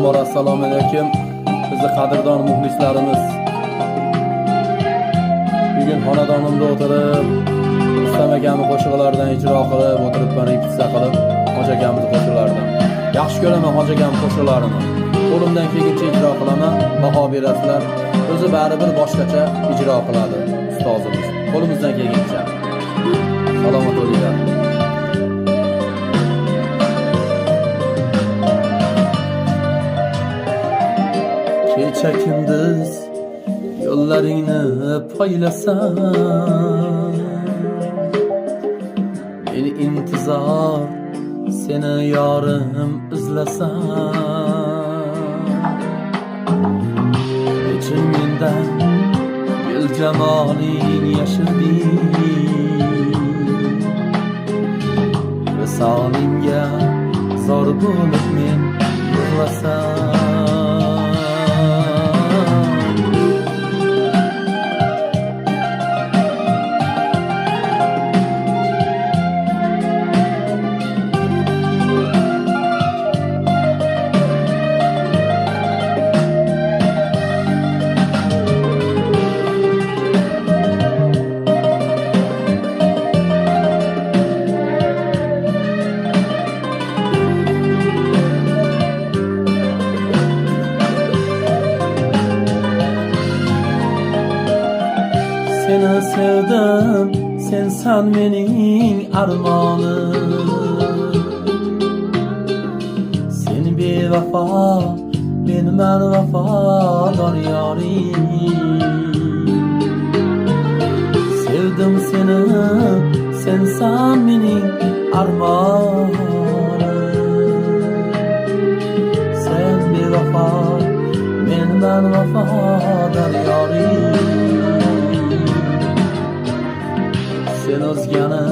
Avvalambor assalomu alaykum. Bizni qadrdon muxlislarimiz. Bugun xonadonimda o'tirib, istamagani qo'shiqlardan ijro qilib, o'tirib repetitsiya qilib, Hoji akamiz qo'shiqlaridan. Yaxshi ko'raman Hoji akam qo'shiqlarini. Qo'limdan kelgancha ijro qilaman, baho berasizlar. O'zi baribir boshqacha ijro qiladi ustozimiz. Qo'limizdan kelgancha. Salomat bo'linglar. Kecha kunduz yo'llaringni poylasam, meni intizor seni yorim izlasam, nechun mendan gul jamoling yashirding, visolingga zor bo'lib men yig'lasam. Seni sevdim, sensan mening armonim. Sen bevafo, menman vafodor yoring. Sevdim seni, sensan mening armonim. Sen bevafo, menman vafodor yoring. Sen o'zgani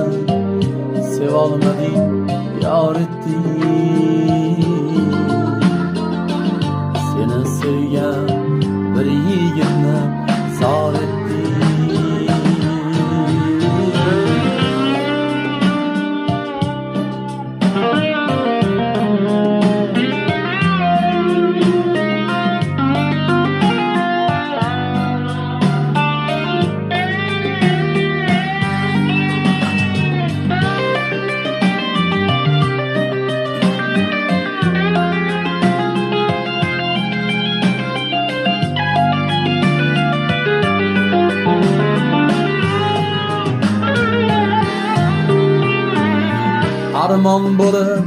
sevolmading, yor etding. Seni sevgan bir yigitni zor etding. Armon bo'lib